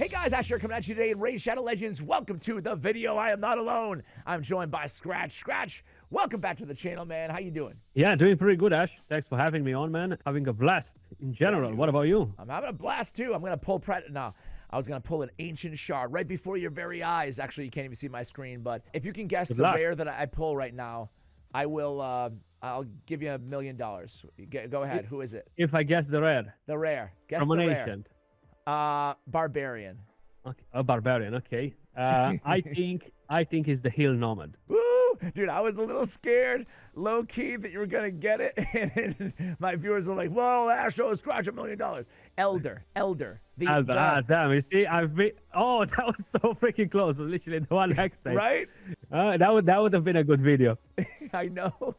Hey guys, Asher coming at you today in Raid Shadow Legends. Welcome to the video. I am not alone. I'm joined by Skratch. Skratch, welcome back to the channel, man. How you doing? Yeah, doing pretty good, Ash. Thanks for having me on, man. Having a blast in general. Yeah, what about you? I'm having a blast too. I'm gonna pull no. I was gonna pull an ancient shard right before your very eyes. Actually, you can't even see my screen, but if you can guess the rare that I pull right now, I will. I'll give you $1 million. Go ahead. Who is it? If I guess the rare. The rare. Guess From the an rare. ancient. Barbarian. Okay, a barbarian. Okay. I think it's the hill nomad. Woo! Dude, I was a little scared, low key, that you were gonna get it, and my viewers are like, "Whoa, Astro, Skratch $1 million." Elder. Damn! You see, I've been. Oh, that was so freaking close. It was literally the one next time. Right? That would have been a good video. I know.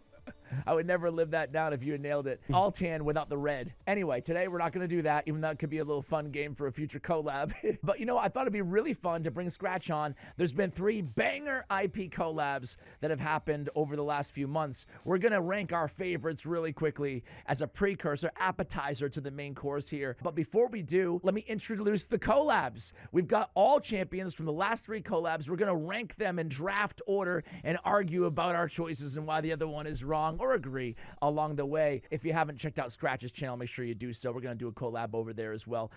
I would never live that down if you had nailed it. All tan without the red. Anyway, today we're not going to do that, even though it could be a little fun game for a future collab. But you know, I thought it'd be really fun to bring Skratch on. There's been 3 banger IP collabs that have happened over the last few months. We're going to rank our favorites really quickly as a precursor, appetizer to the main course here. But before we do, let me introduce the collabs. We've got all champions from the last 3 collabs. We're going to rank them in draft order and argue about our choices and why the other one is wrong, or agree along the way. If you haven't checked out Skratch's channel, make sure you do so. We're going to do a collab over there as well,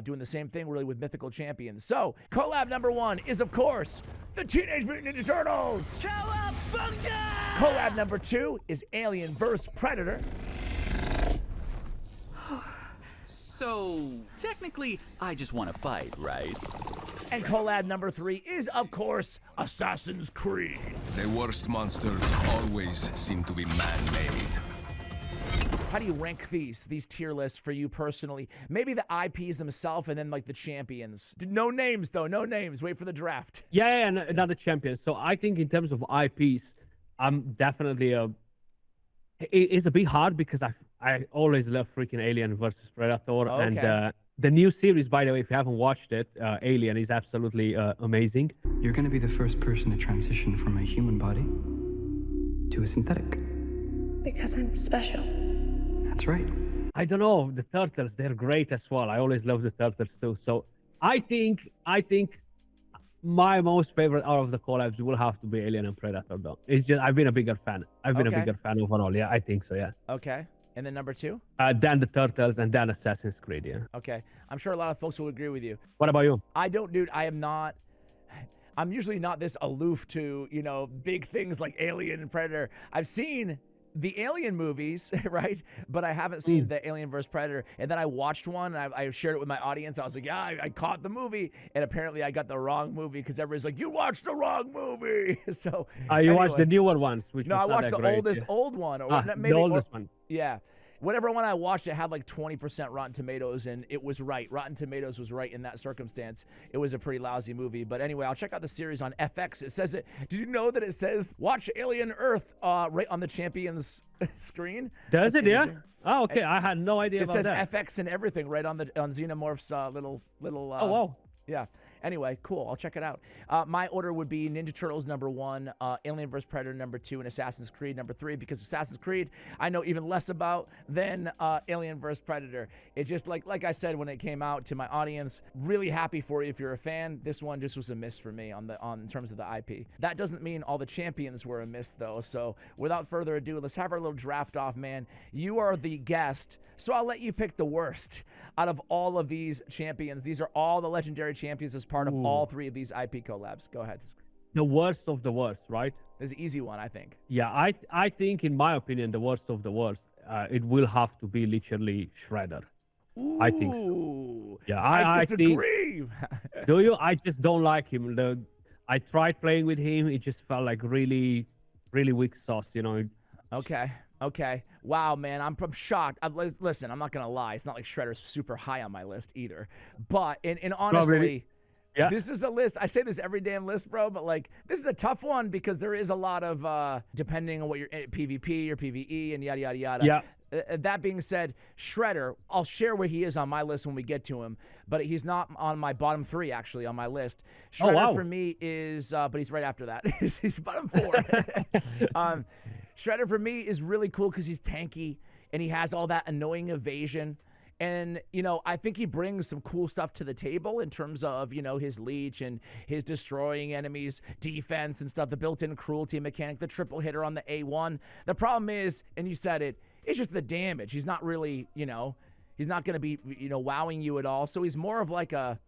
doing the same thing really with mythical champions. So collab number 1 is, of course, the Teenage Mutant Ninja Turtles. Cowabunga! Collab number 2 is Alien vs Predator. So, technically, I just want to fight, right? And collab number 3 is, of course, Assassin's Creed. The worst monsters always seem to be man-made. How do you rank these tier lists for you personally? Maybe the IPs themselves and then like the champions. No names though, no names. Wait for the draft. Yeah, not the champions. So I think in terms of IPs, I'm definitely it's a bit hard because I always love freaking Alien versus Predator. Okay. And the new series, by the way, if you haven't watched it, Alien is absolutely amazing. You're going to be the first person to transition from a human body to a synthetic. Because I'm special. That's right. I don't know, the turtles, they're great as well. I always love the turtles too. So I think my most favorite out of the collabs will have to be Alien and Predator though. It's just, I've been a bigger fan. I've been a bigger fan overall. Yeah, I think so, yeah. Okay. And then number 2? Then the Turtles, and then Assassin's Creed, yeah. Okay. I'm sure a lot of folks will agree with you. What about you? Dude, I'm usually not this aloof to, you know, big things like Alien and Predator. I've seen the Alien movies, right? But I haven't seen the Alien vs. Predator. And then I watched one, and I shared it with my audience. I was like, yeah, I caught the movie. And apparently I got the wrong movie because everybody's like, you watched the wrong movie. So you anyway. watched the newer ones, which No, I watched the old one. Or maybe, the oldest one. Yeah. Whatever one I watched, it had like 20% Rotten Tomatoes, and it was right. Rotten Tomatoes was right in that circumstance. It was a pretty lousy movie. But anyway, I'll check out the series on FX. It says it. Did you know that it says watch Alien Earth right on the Champions screen? Does it? Yeah. Oh, okay. I had no idea about that. It says FX and everything right on Xenomorph's little. Oh wow. Yeah. Anyway, cool. I'll check it out. My order would be Ninja Turtles number 1, Alien vs. Predator number 2, and Assassin's Creed number 3, because Assassin's Creed I know even less about than Alien vs. Predator. It's just like I said when it came out to my audience, really happy for you if you're a fan. This one just was a miss for me in terms of the IP. That doesn't mean all the champions were a miss though. So without further ado, let's have our little draft off, man. You are the guest, so I'll let you pick the worst out of all of these champions. These are all the legendary champions as part of all 3 of these IP collabs. Go ahead. The worst of the worst, right? This is an easy one, I think. Yeah, I think, in my opinion, the worst of the worst, it will have to be literally Shredder. Ooh, I think so. Yeah, I disagree. Do you? I just don't like him. I tried playing with him. It just felt like really, really weak sauce, you know. Okay. Wow, man, I'm shocked. Listen, I'm not gonna lie. It's not like Shredder's super high on my list either. But and honestly, yeah. This is a list. I say this every damn list, bro. But like, this is a tough one because there is a lot of depending on what your PvP or PvE and yada yada yada. Yeah. That being said, Shredder, I'll share where he is on my list when we get to him, but he's not on my bottom 3 actually on my list. Shredder for me is, but he's right after that. He's bottom 4. Shredder for me is really cool because he's tanky and he has all that annoying evasion. And, you know, I think he brings some cool stuff to the table in terms of, you know, his leech and his destroying enemies defense and stuff, the built-in cruelty mechanic, the triple hitter on the A1. The problem is, and you said it, it's just the damage. He's not really, you know, he's not going to be, you know, wowing you at all. So he's more of like a,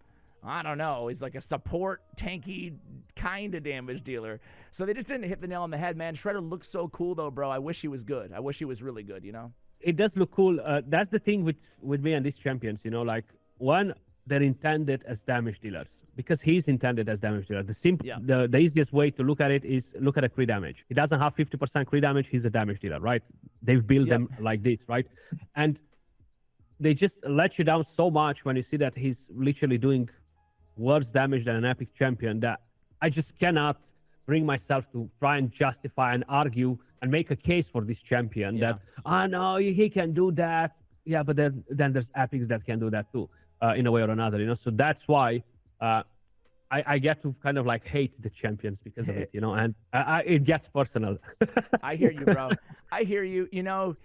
I don't know, he's like a support, tanky kind of damage dealer. So they just didn't hit the nail on the head, man. Shredder looks so cool, though, bro. I wish he was good. I wish he was really good, you know? It does look cool. That's the thing with me and these champions, you know, like one, they're intended as damage dealers because he's intended as damage dealer. The easiest way to look at it is look at the crit damage. He doesn't have 50% crit damage. He's a damage dealer, right? They've built them like this, right? And they just let you down so much when you see that he's literally doing worse damage than an epic champion that I just cannot bring myself to try and justify and argue and make a case for this champion that, no, he can do that. Yeah, but then there's epics that can do that too, in a way or another, you know? So that's why I get to kind of like hate the champions because of it, you know? And it gets personal. I hear you, bro. I hear you. You know,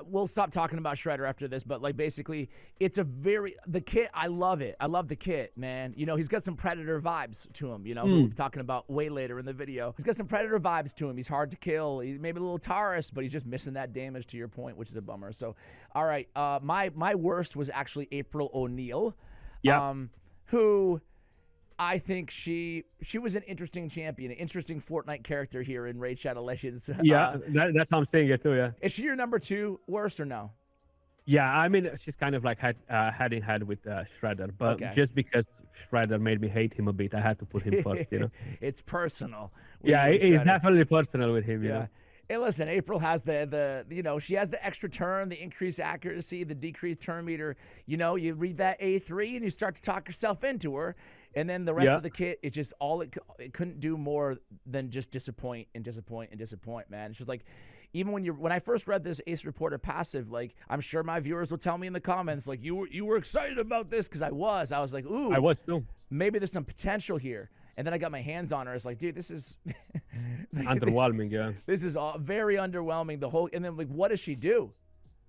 we'll stop talking about Shredder after this, but like basically it's the kit, I love it. I love the kit, man. You know, he's got some Predator vibes to him, you know, who we're talking about way later in the video. He's got some Predator vibes to him. He's hard to kill. He's maybe a little Taurus, but he's just missing that damage to your point, which is a bummer. So, all right, my worst was actually April O'Neil, who I think she was an interesting champion, an interesting Fortnite character here in Raid Shadow Legends. Yeah, that's how I'm saying it too, yeah. Is she your number 2 worst or no? Yeah, I mean, she's kind of like head in head with Shredder, but just because Shredder made me hate him a bit, I had to put him first, you know? It's personal. Yeah, it's definitely personal with him, you know? And listen, April has the you know, she has the extra turn, the increased accuracy, the decreased turn meter. You know, you read that A3 and you start to talk yourself into her. And then the rest of the kit, it's just all it couldn't do more than just disappoint and disappoint and disappoint, man. It's just like, even when I first read this Ace Reporter passive, like, I'm sure my viewers will tell me in the comments, like, you were excited about this, because I was like, ooh, I was too. Maybe there's some potential here. And then I got my hands on her. It's like, dude, this is underwhelming. This is all very underwhelming. And then like, what does she do?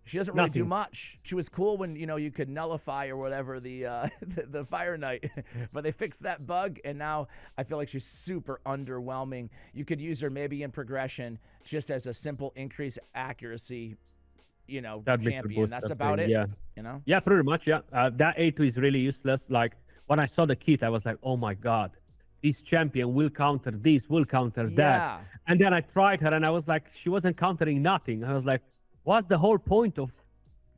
She doesn't really do much. She was cool when, you know, you could nullify or whatever the the Fire Knight, but they fixed that bug, and now I feel like she's super underwhelming. You could use her maybe in progression just as a simple increase accuracy, you know, champion. That's about it. Yeah, you know. Yeah, pretty much. Yeah, that A2 is really useless. Like when I saw the kit, I was like, oh my god, this champion will counter this, will counter that. And then I tried her, and I was like, she wasn't countering nothing. I was like, what's the whole point of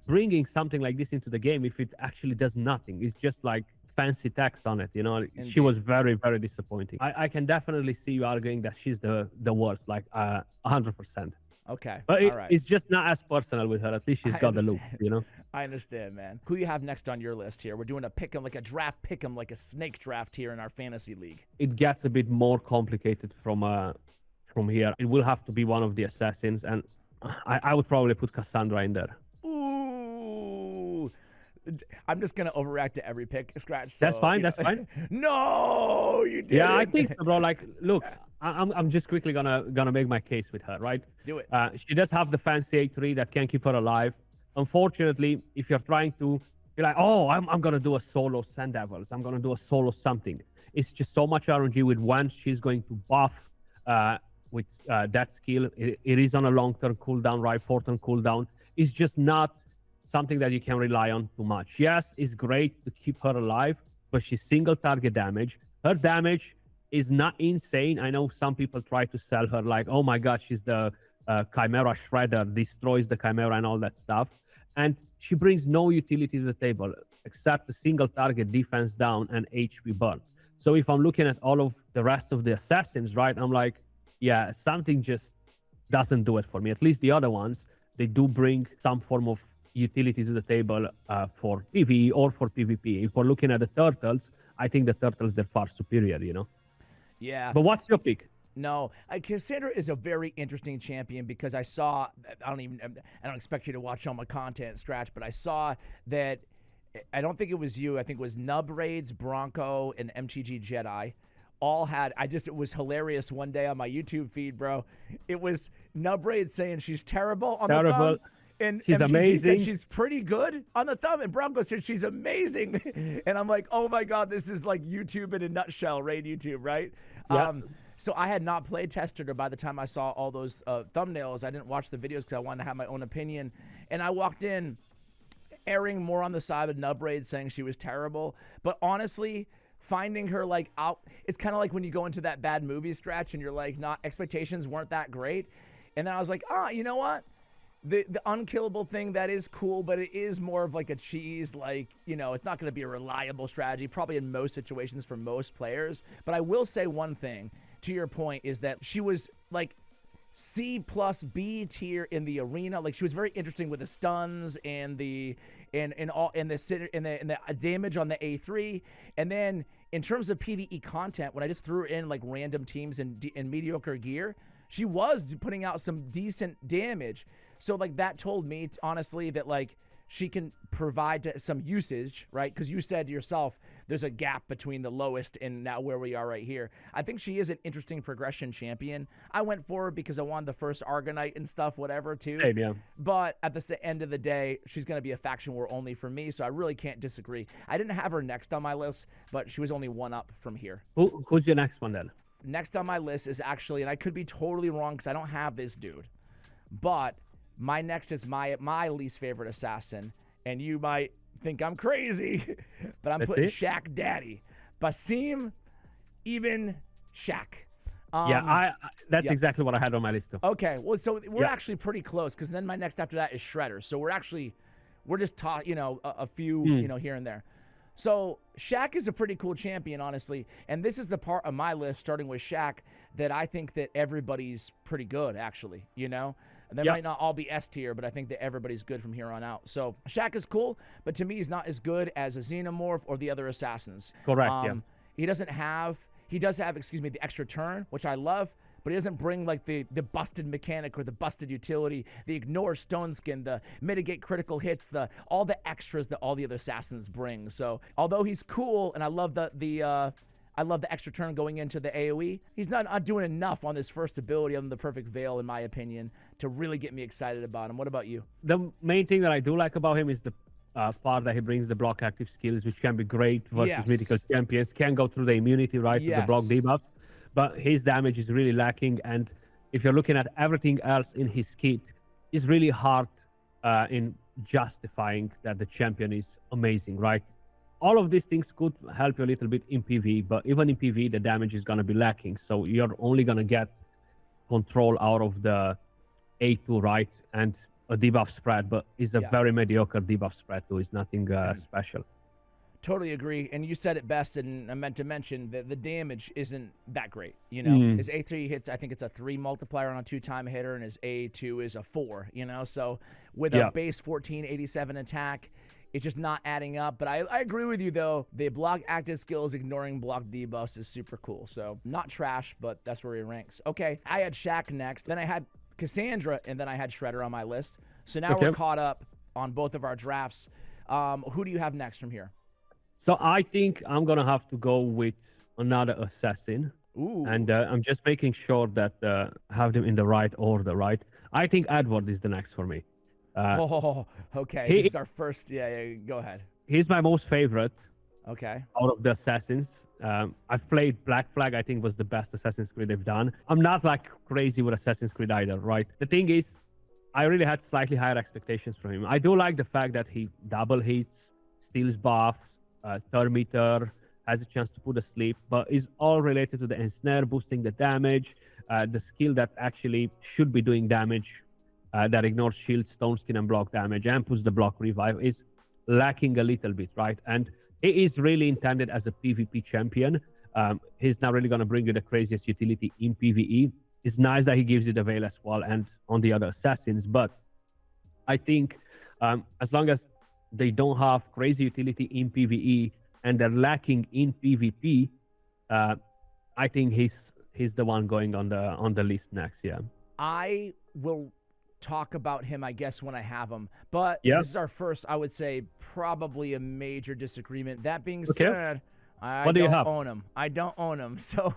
bringing something like this into the game if it actually does nothing? It's just like fancy text on it, you know? Indeed. She was very, very disappointing. I can definitely see you arguing that she's the worst, like 100%. Okay, but all right. It's just not as personal with her. At least she's got the look, you know? I understand, man. Who you have next on your list here? We're doing a pick 'em, like a draft pick 'em, like a snake draft here in our fantasy league. It gets a bit more complicated from here. It will have to be one of the assassins, and I would probably put Cassandra in there. Ooh. I'm just going to overreact to every pick, Skratch. So, that's fine, that's fine. No, you didn't. Yeah, I think so, bro. Like, look, I'm just quickly gonna make my case with her, right? Do it. She does have the fancy A3 that can keep her alive. Unfortunately, if you're trying to be like, oh, I'm gonna do a solo Sand Devils, I'm gonna do a solo something. It's just so much RNG with when she's going to buff with that skill. It is on a long-term cooldown, right? 4-turn cooldown. It's just not something that you can rely on too much. Yes, it's great to keep her alive, but she's single target damage. Her damage is not insane. I know some people try to sell her like, oh my god, she's the Chimera Shredder, destroys the Chimera and all that stuff. And she brings no utility to the table except a single target defense down and HP burn. So if I'm looking at all of the rest of the assassins, right, I'm like, yeah, something just doesn't do it for me. At least the other ones, they do bring some form of utility to the table for PvE or for PvP. If we're looking at the turtles, I think the turtles, they're far superior, you know? Yeah. But what's your pick? No, Cassandra is a very interesting champion because I saw, I don't expect you to watch all my content, Skratch, but I saw that, I don't think it was you, I think it was Nub Raids, Bronco, and MTG Jedi. All had, it was hilarious one day on my YouTube feed, bro. It was Nub Raid saying she's terrible on the thumb. And She's MTG amazing. said she's pretty good on the thumb, and Bronco said she's amazing. And I'm like, oh my God, this is like YouTube in a nutshell, Raid YouTube, right? Yeah. So I had not played tested her by the time I saw all those thumbnails. I didn't watch the videos because I wanted to have my own opinion. And I walked in erring more on the side of Nubraid, saying she was terrible. But honestly, finding her like out, it's kind of like when you go into that bad movie Skratch and you're like, not expectations weren't that great. And then I was like, you know what? The unkillable thing, that is cool, but it is more of like a cheese, like, you know, it's not going to be a reliable strategy, probably in most situations for most players. But I will say one thing, to your point, is that she was like C plus B tier in the arena. Like, she was very interesting with the stuns and the damage on the A3. And then in terms of PvE content, when I just threw her in like random teams and mediocre gear, she was putting out some decent damage. So like that told me honestly that like she can provide some usage, right? Because you said yourself there's a gap between the lowest and now where we are right here. I think she is an interesting progression champion. I went for her because I wanted the first Argonite and stuff, whatever, too. Same, yeah. But at the end of the day, she's going to be a faction war only for me, so I really can't disagree. I didn't have her next on my list, but she was only one up from here. Who's your next one then? Next on my list is actually, and I could be totally wrong because I don't have this dude, but my next is my least favorite assassin, and you might think I'm crazy, but I'm putting Shaq Daddy. Basim Ibn Shaq. That's exactly what I had on my list too. Okay, well, so we're actually pretty close, because then my next after that is Shredder. So we're just taught, you know, a few, you know, here and there. So Shaq is a pretty cool champion, honestly. And this is the part of my list, starting with Shaq, that I think that everybody's pretty good, actually, you know? And they might not all be S tier, but I think that everybody's good from here on out. So Shaq is cool, but to me, he's not as good as a Xenomorph or the other assassins. Correct, He does have, the extra turn, which I love, but he doesn't bring like the busted mechanic or the busted utility, the ignore stone skin, the mitigate critical hits, all the extras that all the other assassins bring. So although he's cool, and I love the extra turn going into the AoE, he's not doing enough on this first ability on the Perfect Veil, in my opinion, to really get me excited about him. What about you? The main thing that I do like about him is the part that he brings the block active skills, which can be great versus mythical champions, can go through the immunity, right, to the block debuffs. But his damage is really lacking, and if you're looking at everything else in his kit, it's really hard in justifying that the champion is amazing, right? All of these things could help you a little bit in PvE, but even in PvE, the damage is going to be lacking. So you're only going to get control out of the A2, right? And a debuff spread, but it's a very mediocre debuff spread too. It's nothing special. Totally agree. And you said it best, and I meant to mention that the damage isn't that great. You know, his A3 hits, I think it's a 3 multiplier on a 2-time hitter, and his A2 is a 4, you know? So with a base 1487 attack, it's just not adding up. But I agree with you, though. The block active skills ignoring block debuffs is super cool. So not trash, but that's where he ranks. Okay, I had Shaq next. Then I had Cassandra, and then I had Shredder on my list. So now we're caught up on both of our drafts. Who do you have next from here? So I think I'm going to have to go with another assassin. Ooh. And I'm just making sure that have them in the right order, right? I think Edward is the next for me. Okay. This is our first. Yeah, go ahead. He's my most favorite. Okay. Out of the assassins. I've played Black Flag, I think was the best Assassin's Creed they've done. I'm not like crazy with Assassin's Creed either, right? The thing is, I really had slightly higher expectations from him. I do like the fact that he double hits, steals buffs, third meter, has a chance to put to sleep, but is all related to the ensnare, boosting the damage, the skill that actually should be doing damage, that ignores shield, stone skin, and block damage, and puts the block revive, is lacking a little bit, right? And he is really intended as a PvP champion. He's not really going to bring you the craziest utility in PvE. It's nice that he gives you the Veil as well and on the other assassins, but I think as long as they don't have crazy utility in PvE and they're lacking in PvP, I think he's the one going on the list next. Yeah, I will talk about him, I guess, when I have him, but this is our first, I would say, probably a major disagreement. That being said, I What do you don't have? own him. I don't own him. So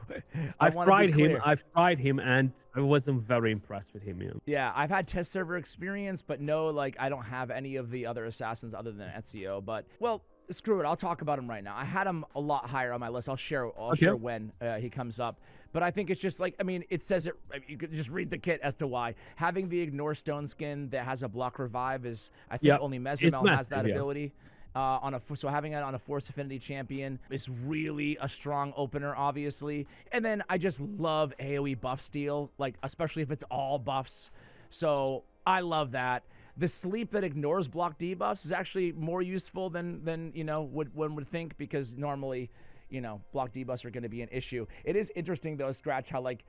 I've wanna be tried him. clear. I've tried him, and I wasn't very impressed with him. You know? Yeah, I've had test server experience, but no, like I don't have any of the other assassins other than Ezio. But well, screw it. I'll talk about him right now. I had him a lot higher on my list. I'll share when he comes up. But I think it's just like, I mean, it says it. I mean, you could just read the kit as to why having the ignore stone skin that has a block revive is. I think only Mezimel has that ability. So having it on a Force Affinity champion is really a strong opener, obviously. And then I just love AoE buff steal, like especially if it's all buffs. So I love that. The sleep that ignores block debuffs is actually more useful than you know one would think, because normally, you know, block debuffs are going to be an issue. It is interesting though, Skratch, how like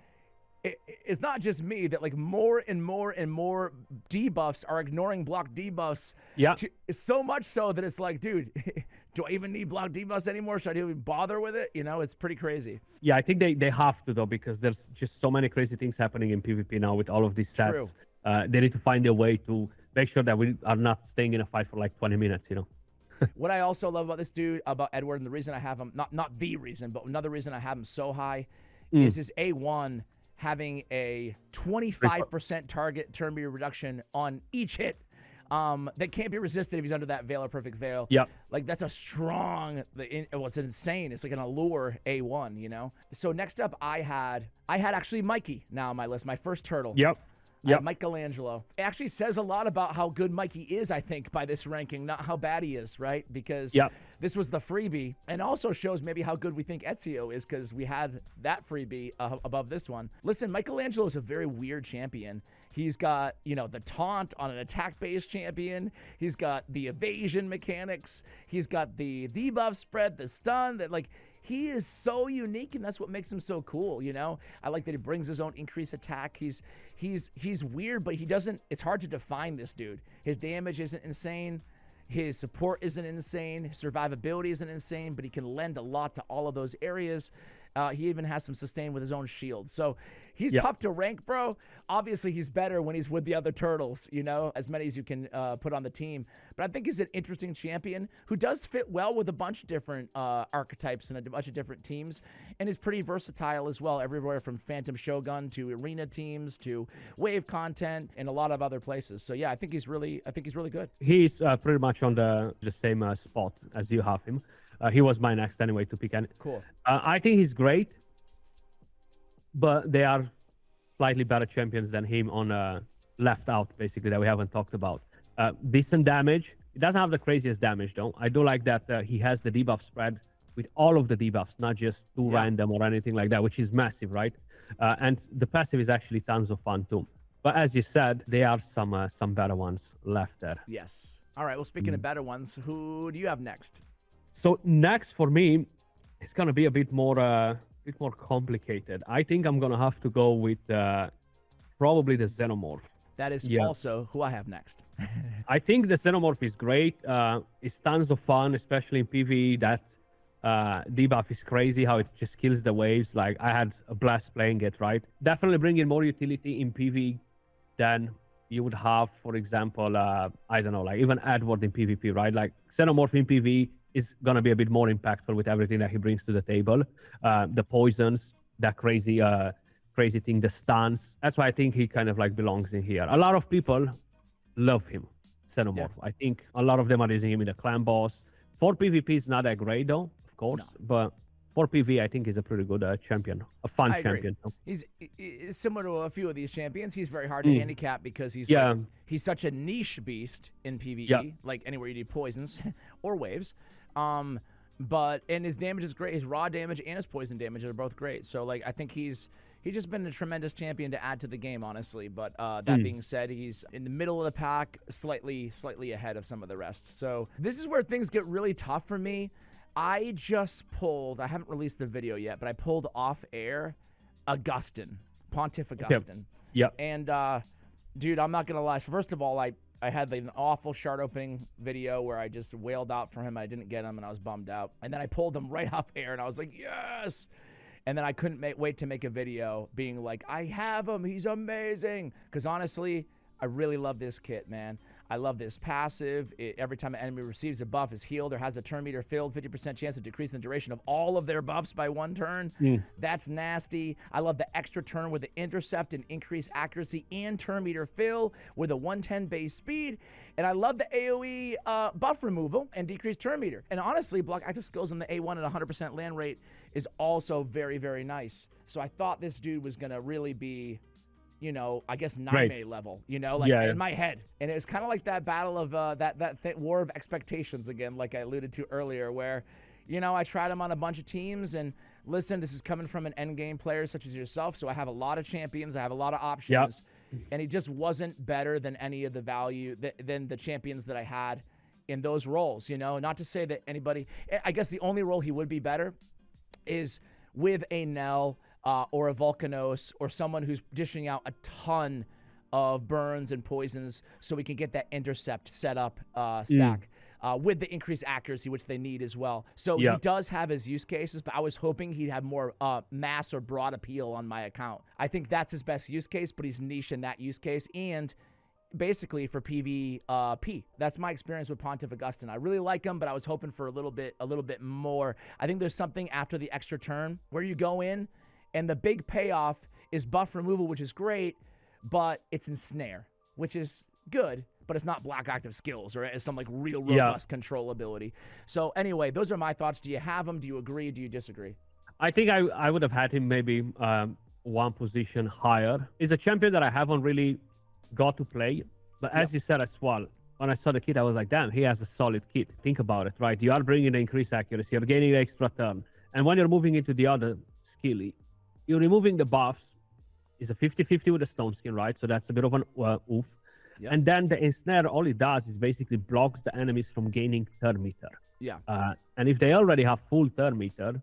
it's not just me that like more and more and more debuffs are ignoring block debuffs. Yeah. So much so that it's like, dude, do I even need block debuffs anymore? Should I even bother with it? You know, it's pretty crazy. Yeah, I think they have to though, because there's just so many crazy things happening in PvP now with all of these sets. They need to find a way to make sure that we are not staying in a fight for like 20 minutes, you know. What I also love about this dude, about Edward, and the reason I have him, not the reason, but another reason I have him so high, is his A1 having a 25% target turn meter reduction on each hit. That can't be resisted if he's under that Veil or Perfect Veil. Yep. Like, that's a strong, well, it's insane. It's like an allure A1, you know? So next up, I had actually Mikey now on my list, my first turtle. Yep. Michelangelo. It actually says a lot about how good Mikey is, I think, by this ranking, not how bad he is, right? Because this was the freebie, and also shows maybe how good we think Ezio is, because we had that freebie above this one. Listen, Michelangelo is a very weird champion. He's got, you know, the taunt on an attack-based champion. He's got the evasion mechanics. He's got the debuff spread, the stun, that like... He is so unique, and that's what makes him so cool, you know? I like that he brings his own increased attack. He's weird, but he doesn't... It's hard to define this dude. His damage isn't insane. His support isn't insane. His survivability isn't insane, but he can lend a lot to all of those areas. He even has some sustain with his own shield. So he's tough to rank, bro. Obviously, he's better when he's with the other turtles, you know, as many as you can put on the team. But I think he's an interesting champion who does fit well with a bunch of different archetypes and a bunch of different teams, and is pretty versatile as well, everywhere from Phantom Shogun to arena teams to wave content and a lot of other places. So yeah, I think he's really good. He's pretty much on the same spot as you have him. He was my next anyway to pick. Cool. I think he's great, but they are slightly better champions than him on left out, basically, that we haven't talked about. Decent damage. He doesn't have the craziest damage, though. I do like that he has the debuff spread with all of the debuffs, not just two random or anything like that, which is massive, right? And the passive is actually tons of fun, too. But as you said, there are some better ones left there. Yes. All right, well, speaking of better ones, who do you have next? So next for me, it's gonna be a bit more complicated. I think I'm gonna have to go with probably the Xenomorph. That is also who I have next. I think the Xenomorph is great. It's tons of fun, especially in PvE. That debuff is crazy, how it just kills the waves. Like, I had a blast playing it, right? Definitely bring in more utility in PvE than you would have, for example, I don't know, like even Edward in PvP, right? Like, Xenomorph in PvE is going to be a bit more impactful with everything that he brings to the table. The poisons, that crazy thing, the stuns. That's why I think he kind of like belongs in here. A lot of people love him, Xenomorph. I think a lot of them are using him in the clan boss. For PvP, is not that great though, of course, but for PvE, I think he's a pretty good champion, a fun champion. He's similar to a few of these champions. He's very hard to handicap because he's he's such a niche beast in PvE, like anywhere you need poisons or waves. And his damage is great. His raw damage and his poison damage are both great. So like, I think he's just been a tremendous champion to add to the game, honestly. But that being said, he's in the middle of the pack, slightly ahead of some of the rest. So this is where things get really tough for me. I just pulled, I haven't released the video yet, but I pulled off air Augustine, Pontiff Augustine. Yep. And dude, I'm not gonna lie. So first of all, I had an awful shard opening video where I just wailed out for him. I didn't get him, and I was bummed out. And then I pulled him right off air, and I was like, yes! And then I couldn't wait to make a video being like, I have him, he's amazing. Because honestly, I really love this kit, man. I love this passive. Every time an enemy receives a buff, is healed or has a turn meter filled, 50% chance of decreasing the duration of all of their buffs by 1 turn. That's nasty. I love the extra turn with the intercept and increased accuracy and turn meter fill with a 110 base speed. And I love the AoE buff removal and decreased turn meter. And honestly, block active skills on the A1 at 100% land rate is also very, very nice. So I thought this dude was going to really be, you know, I guess 9A level, you know, like in my head. And it was kind of like that battle of that war of expectations again, like I alluded to earlier, where, you know, I tried him on a bunch of teams, and listen, this is coming from an endgame player such as yourself, so I have a lot of champions, I have a lot of options, and he just wasn't better than any of the value, than the champions that I had in those roles, you know? Not to say that anybody, I guess the only role he would be better is with a Nell, or a Volcanos, or someone who's dishing out a ton of burns and poisons so we can get that intercept set up stack with the increased accuracy, which they need as well. So he does have his use cases, but I was hoping he'd have more mass or broad appeal on my account. I think that's his best use case, but he's niche in that use case. And basically for PvP. That's my experience with Pontiff Augustin. I really like him, but I was hoping for a little bit more. I think there's something after the extra turn where you go in, and the big payoff is buff removal, which is great, but it's ensnare, which is good, but it's not block active skills or it's some like real robust control ability. So anyway, those are my thoughts. Do you have him? Do you agree? Do you disagree? I think I would have had him maybe one position higher. He's a champion that I haven't really got to play, but as you said as well, when I saw the kit, I was like, damn, he has a solid kit. Think about it, right? You are bringing the increased accuracy, you're gaining the extra turn, and when you're moving into the other skill, you're removing the buffs. Is a 50-50 with the stone skin, right? So that's a bit of an oof. And then the ensnare, all it does is basically blocks the enemies from gaining turn meter. And if they already have full turn meter,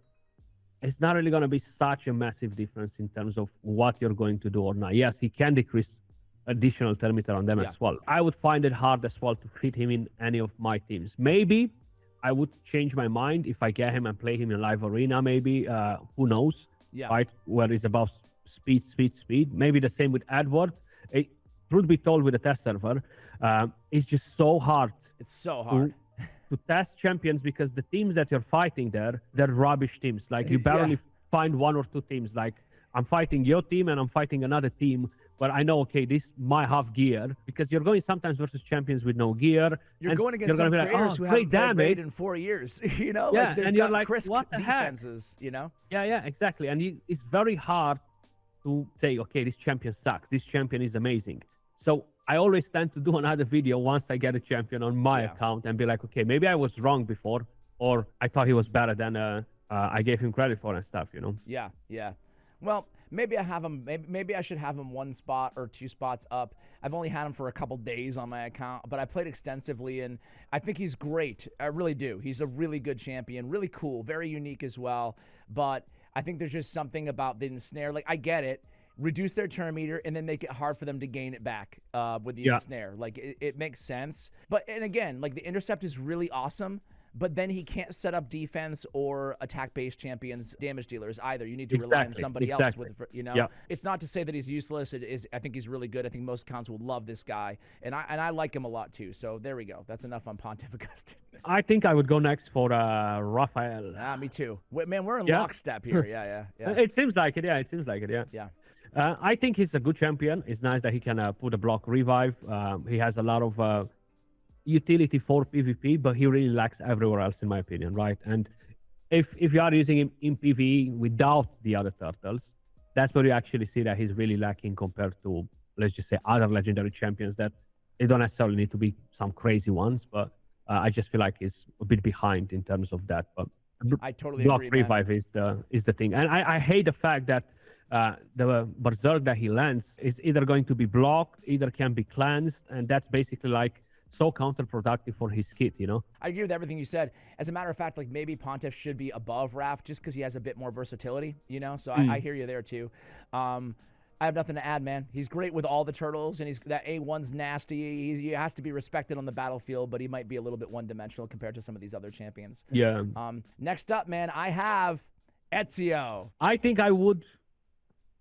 it's not really going to be such a massive difference in terms of what you're going to do or not. Yes, he can decrease additional turn meter on them as well. I would find it hard as well to fit him in any of my teams. Maybe I would change my mind if I get him and play him in live arena, maybe. Who knows? Right? Where it's about speed. Maybe the same with Edward. Truth be told, with the test server, it's just so hard. It's so hard to test champions because the teams that you're fighting there, they're rubbish teams. Like you barely find 1 or 2 teams. Like I'm fighting your team and I'm fighting another team, but I know, okay, this might have gear, because you're going sometimes versus champions with no gear. You're going against some creators who haven't played Raid in 4 years, you know? Like and you're like, what the defenses, heck? You know? Yeah, exactly. And it's very hard to say, okay, this champion sucks. This champion is amazing. So I always tend to do another video once I get a champion on my account and be like, okay, maybe I was wrong before, or I thought he was better than I gave him credit for and stuff, you know? Yeah. Well, maybe I have him. Maybe I should have him 1 spot or 2 spots up. I've only had him for a couple days on my account, but I played extensively, and I think he's great. I really do. He's a really good champion, really cool, very unique as well. But I think there's just something about the ensnare. Like, I get it. Reduce their turn meter and then make it hard for them to gain it back with the ensnare. Like, it makes sense. And again, like, the intercept is really awesome, but then he can't set up defense or attack-based champions, damage dealers either. You need to rely on somebody else with, you know. It's not to say that he's useless. It is. I think he's really good. I think most accounts will love this guy, and I like him a lot too. So there we go. That's enough on Pontiff Augustin. I think I would go next for Raphael. Me too. Man, we're in lockstep here. Yeah. It seems like it. Yeah. I think he's a good champion. It's nice that he can put a block revive. He has a lot of utility for PvP, but he really lacks everywhere else, in my opinion, right? And if you are using him in PvE without the other turtles, that's where you actually see that he's really lacking compared to, let's just say, other legendary champions that they don't necessarily need to be some crazy ones, but I just feel like he's a bit behind in terms of that. But I totally block agree, revive is the thing. And I hate the fact that the berserk that he lands is either going to be blocked, either can be cleansed, and that's basically like so counterproductive for his kit, you know? I agree with everything you said. As a matter of fact, like, maybe Pontiff should be above Raph just because he has a bit more versatility, you know? So I hear you there too. I have nothing to add, man. He's great with all the turtles, and that A1's nasty. He has to be respected on the battlefield, but he might be a little bit one-dimensional compared to some of these other champions. Yeah. Next up, man, I have Ezio. I think I would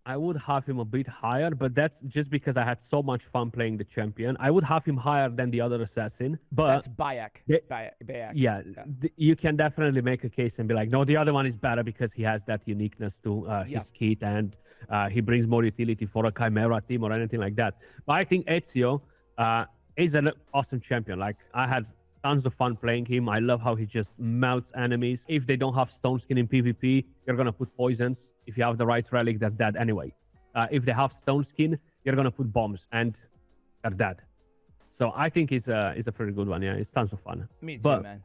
I would have him a bit higher, but that's just because I had so much fun playing the champion. I would have him higher than the other assassin, but That's Bayek. they- Bayek. yeah, you can definitely make a case and be like, no, the other one is better because he has that uniqueness to his kit, and he brings more utility for a Chimera team or anything like that. But I think Ezio is an awesome champion. Like, I had tons of fun playing him. I love how he just melts enemies. If they don't have stone skin in PvP, you're gonna put poisons. If you have the right relic, they're dead anyway. If they have stone skin, you're gonna put bombs and they're dead. So I think it's a pretty good one. Yeah, it's tons of fun. Me too, But man.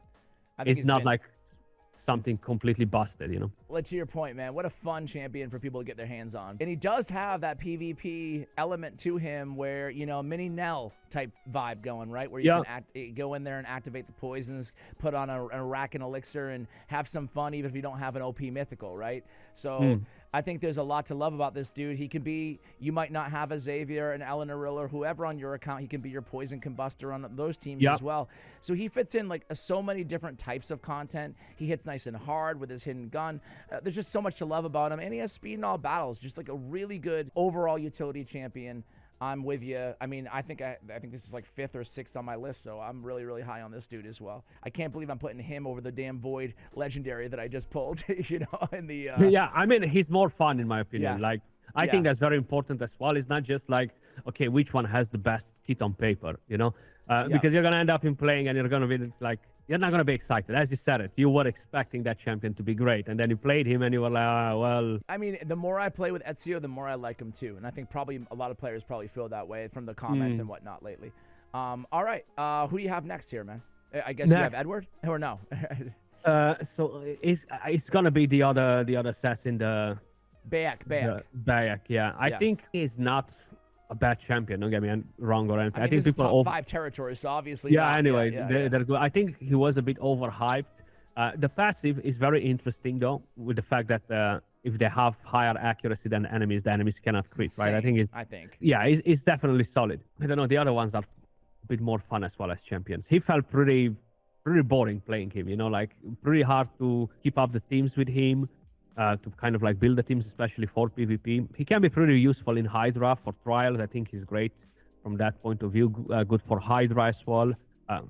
I think it's he's not been- like something completely busted, you know. Well, to your point, man, what a fun champion for people to get their hands on. And he does have that PvP element to him where, you know, mini Nell type vibe going, right? Where you can go in there and activate the poisons, put on a rack and elixir and have some fun even if you don't have an OP mythical, right? So I think there's a lot to love about this dude. He can be, you might not have a Xavier, an Eleanor, or whoever on your account. He can be your poison combustor on those teams as well. So he fits in like so many different types of content. He hits nice and hard with his hidden gun. There's just so much to love about him. And he has speed in all battles. Just like a really good overall utility champion. I'm with you. I mean, I think this is like 5th or 6th on my list, so I'm really, really high on this dude as well. I can't believe I'm putting him over the damn Void legendary that I just pulled, you know, in the... Yeah, I mean, he's more fun in my opinion. Yeah. Like, I think that's very important as well. It's not just like, okay, which one has the best kit on paper, you know? Because you're going to end up in playing and you're going to be like, you're not going to be excited. As you said it, you were expecting that champion to be great. And then you played him and you were like, well... I mean, the more I play with Ezio, the more I like him too. And I think probably a lot of players probably feel that way from the comments and whatnot lately. All right. Who do you have next here, man? I guess you have Edward? Or no? So it's going to be the other assassin, the... Bayek. Bayek, yeah. I think he's not a bad champion. Don't get me wrong or anything. I think people this is top 5 territory, so obviously. Anyway, they're good. I think he was a bit overhyped. The passive is very interesting though, with the fact that if they have higher accuracy than the enemies cannot crit, right? I think it's definitely solid. I don't know. The other ones are a bit more fun as well as champions. He felt pretty boring playing him. You know, like pretty hard to keep up the teams with him. To kind of like build the teams, especially for PvP. He can be pretty useful in Hydra for trials. I think he's great from that point of view. Good for Hydra as well.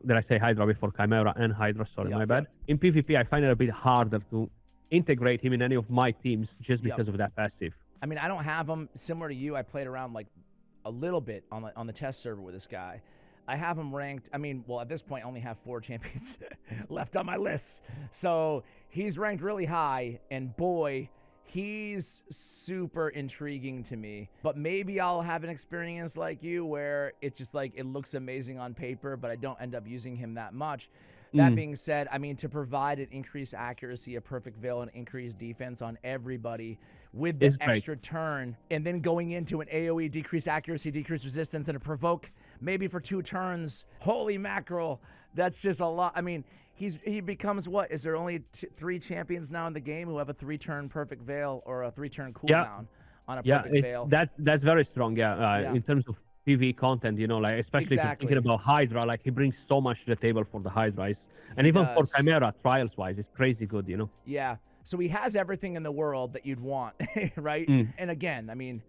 Did I say Hydra before? Chimera and Hydra, sorry, my bad. In PvP, I find it a bit harder to integrate him in any of my teams just because of that passive. I mean, I don't have him. Similar to you, I played around like a little bit on the test server with this guy. I have him ranked. I mean, well, at this point, I only have 4 champions left on my list. So he's ranked really high, and boy, he's super intriguing to me. But maybe I'll have an experience like you where it's just like it looks amazing on paper, but I don't end up using him that much. That being said, I mean, to provide an increased accuracy, a perfect veil, and increased defense on everybody with the extra turn, and then going into an AoE, decrease accuracy, decrease resistance, and a provoke maybe for 2 turns. Holy mackerel, that's just a lot. I mean, he becomes what? Is there only 3 champions now in the game who have a 3-turn perfect veil or a 3-turn cooldown on a perfect veil? That's very strong, in terms of PvE content, you know, like especially if you're thinking about Hydra, like he brings so much to the table for the Hydras, and even for Chimera trials wise, it's crazy good, you know. Yeah, so he has everything in the world that you'd want, right? And again, I mean,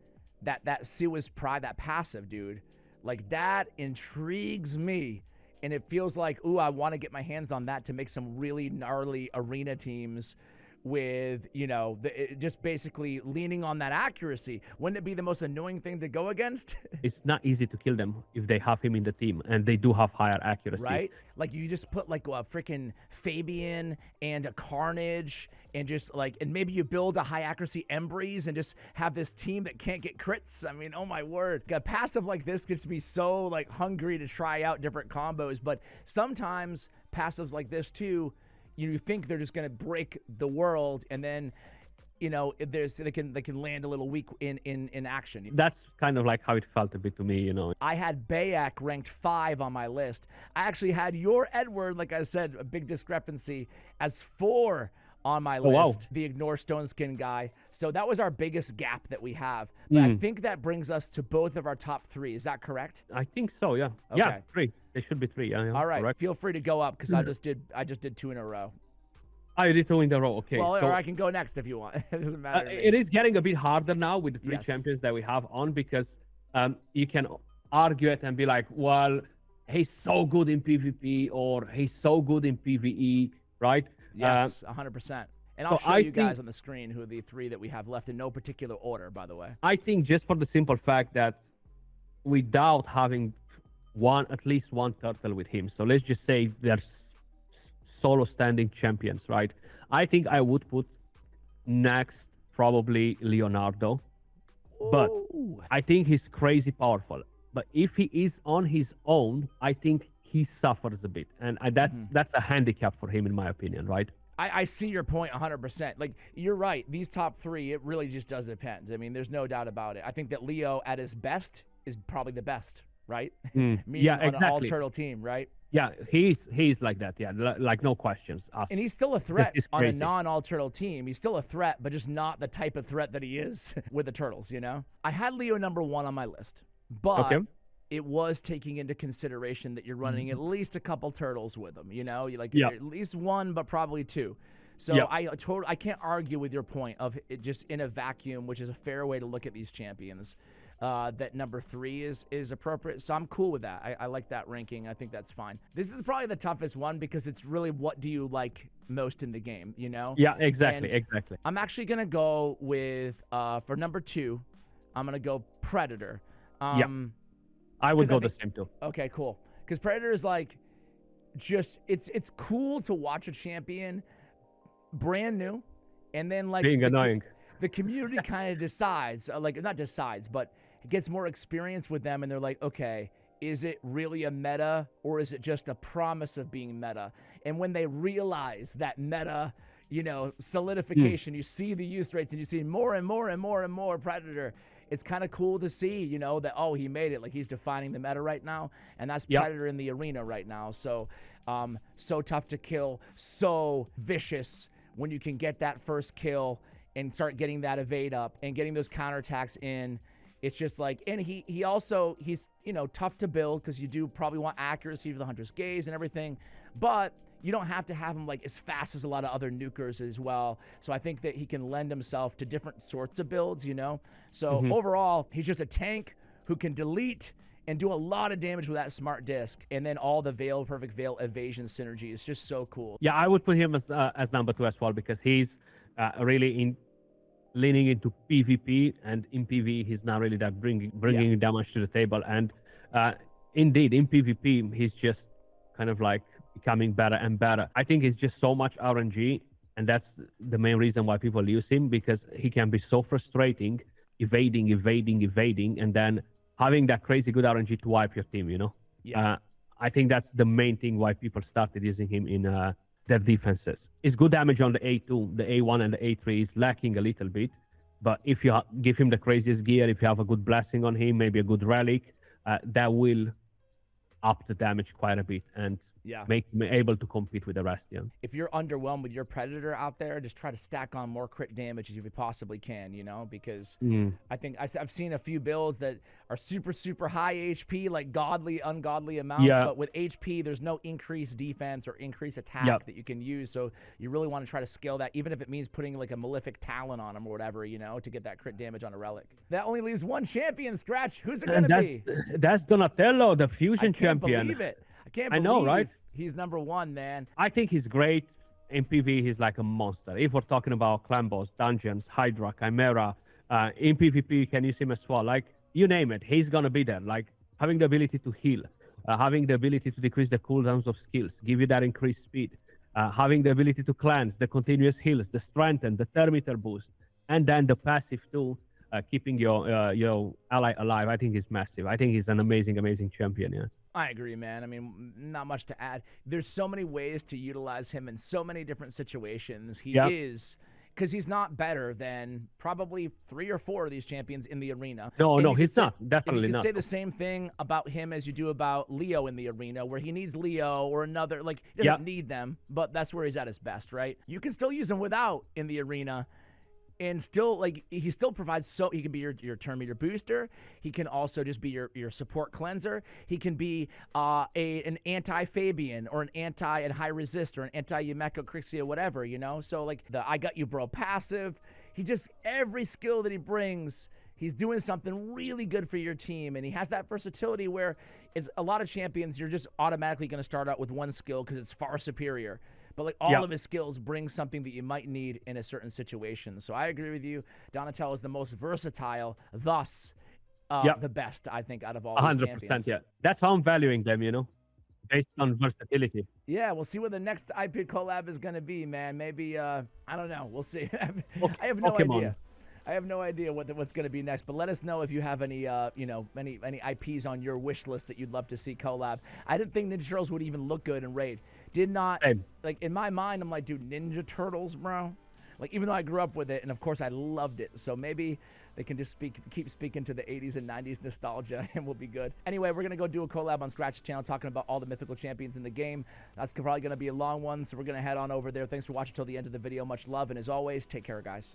that Suez Pride, that passive, dude, like that intrigues me, and it feels like, ooh, I want to get my hands on that to make some really gnarly arena teams with, you know, just basically leaning on that accuracy. Wouldn't it be the most annoying thing to go against? It's not easy to kill them if they have him in the team, and they do have higher accuracy. Right? Like you just put like a freaking Fabian and a Carnage and just like, and maybe you build a high accuracy Embreeze and just have this team that can't get crits. I mean, oh my word. A passive like this gets me so like hungry to try out different combos, but sometimes passives like this too, you think they're just going to break the world, and then, you know, they can land a little weak in action. That's kind of like how it felt a bit to me, you know. I had Bayek ranked 5 on my list. I actually had your Edward, like I said, a big discrepancy, as 4 on my list. The Ignore Stone Skin guy. So that was our biggest gap that we have. But I think that brings us to both of our top 3. Is that correct? I think so, yeah. Okay. Yeah, 3. It should be 3. Yeah, all right. Correct. Feel free to go up because I just did 2 in a row. Oh, you did 2 in a row. Okay, Well, so or I can go next if you want. It doesn't matter. to me. it is getting a bit harder now with the 3 Yes. champions that we have on, because you can argue it and be like, well, he's so good in PvP or he's so good in PvE, right? Yes, 100%. And so I'll show I you guys think- on the screen who are the 3 that we have left in no particular order, by the way. I think just for the simple fact that without having at least one turtle with him, so let's just say there's solo standing champions, right? I think I would put next probably Leonardo, but Ooh. I think he's crazy powerful. But if he is on his own, I think he suffers a bit, and that's a handicap for him, in my opinion, right? I see your point 100%. Like, you're right. These top 3, it really just does depend. I mean, there's no doubt about it. I think that Leo at his best is probably the best, right? Meaning Yeah, on an exactly. all-turtle team, right? Yeah, he's like that. Yeah, like no questions asked. And he's still a threat It's on a crazy. non-all-turtle team. He's still a threat, but just not the type of threat that he is with the turtles, you know? I had Leo number 1 on my list, but Okay. it was taking into consideration that you're running at least a couple turtles with him, you know? Like Yeah. at least 1, but probably 2. So Yeah. I can't argue with your point of it just in a vacuum, which is a fair way to look at these champions. That number 3 is appropriate. So I'm cool with that. I like that ranking. I think that's fine. This is probably the toughest one because it's really what do you like most in the game, you know? Yeah, exactly, And exactly. I'm actually going to go with, for number 2, I'm going to go Predator. Yeah. I would 'cause I go the think- same too. Okay, cool. Because Predator is like, just, it's cool to watch a champion brand new, and then like Being annoying. the community kind of decides, like not decides, but gets more experience with them, and they're like, okay, is it really a meta or is it just a promise of being meta? And when they realize that meta, you know, solidification, you see the use rates and you see more and more and more and more Predator. It's kind of cool to see, you know, that, oh, he made it. Like, he's defining the meta right now. And that's Yep. Predator in the arena right now. So, so tough to kill, so vicious when you can get that first kill and start getting that evade up and getting those counterattacks in. It's just like, and he's, you know, tough to build because you do probably want accuracy for the Hunter's Gaze and everything. But you don't have to have him like as fast as a lot of other nukers as well. So I think that he can lend himself to different sorts of builds, you know? So overall, he's just a tank who can delete and do a lot of damage with that smart disc. And then all the perfect veil evasion synergy is just so cool. Yeah, I would put him as number 2 as well, because he's really leaning into PvP, and in PvE he's not really that bringing that much to the table. And indeed, in PvP he's just kind of like becoming better and better. I think it's just so much RNG, and that's the main reason why people use him, because he can be so frustrating, evading, and then having that crazy good RNG to wipe your team, you know? Yeah. I think that's the main thing why people started using him in their defenses. It's good damage on the A2, the A1 and the A3 is lacking a little bit, but if you give him the craziest gear, if you have a good blessing on him, maybe a good relic, that will up the damage quite a bit and make him able to compete with the rest. Yeah. If you're underwhelmed with your Predator out there, just try to stack on more crit damage as you possibly can, you know, because I think I've seen a few builds that are super, super high HP, like ungodly amounts, but with HP, there's no increased defense or increased attack that you can use. So you really want to try to scale that, even if it means putting like a malefic talon on him or whatever, you know, to get that crit damage on a relic. That only leaves one champion, Skratch. Who's it going to be? That's Donatello, the fusion champion. I can't believe it. I can't believe know, right? He's number 1, man. I think he's great. In PvE, he's like a monster. If we're talking about clan boss, dungeons, Hydra, Chimera, in PvP, you can use him as well. Like, you name it, he's gonna be there. Like, having the ability to heal, having the ability to decrease the cooldowns of skills, give you that increased speed, having the ability to cleanse, the continuous heals, the strengthen, the thermometer boost, and then the passive too, keeping your ally alive. I think he's massive. I think he's an amazing champion. Yeah. I agree, man. I mean, not much to add. There's so many ways to utilize him in so many different situations. He is, because he's not better than probably 3 or 4 of these champions in the arena. No, he's not. Definitely not. You not. could say the same thing about him as you do about Leo in the arena, where he needs Leo or another. Like, he doesn't need them, but that's where he's at his best, right? You can still use him without in the arena. and still, like, he still provides, so he can be your turn meter booster. He can also just be your support cleanser. He can be an anti-Fabian or an high resist or an anti-Yumeko Crixia, whatever, you know? So, like, the I got you, bro passive. He just, every skill that he brings, he's doing something really good for your team, and he has that versatility where it's a lot of champions, you're just automatically going to start out with one skill because it's far superior. But like all of his skills bring something that you might need in a certain situation. So I agree with you. Donatello is the most versatile, thus the best, I think, out of all these champions. 100%, yeah. That's how I'm valuing them, you know, based on versatility. Yeah, we'll see what the next IP collab is going to be, man. Maybe, I don't know. We'll see. I have no idea. I have no idea what's going to be next, but let us know if you have any, any IPs on your wish list that you'd love to see collab. I didn't think Ninja Turtles would even look good in Raid. Did not. Same. Like, in my mind, I'm like, dude, Ninja Turtles, bro. Like, even though I grew up with it, and of course I loved it, so maybe they can just keep speaking to the 80s and 90s nostalgia, and we'll be good. Anyway, we're going to go do a collab on Skratch's channel talking about all the mythical champions in the game. That's probably going to be a long one, so we're going to head on over there. Thanks for watching till the end of the video. Much love, and as always, take care, guys.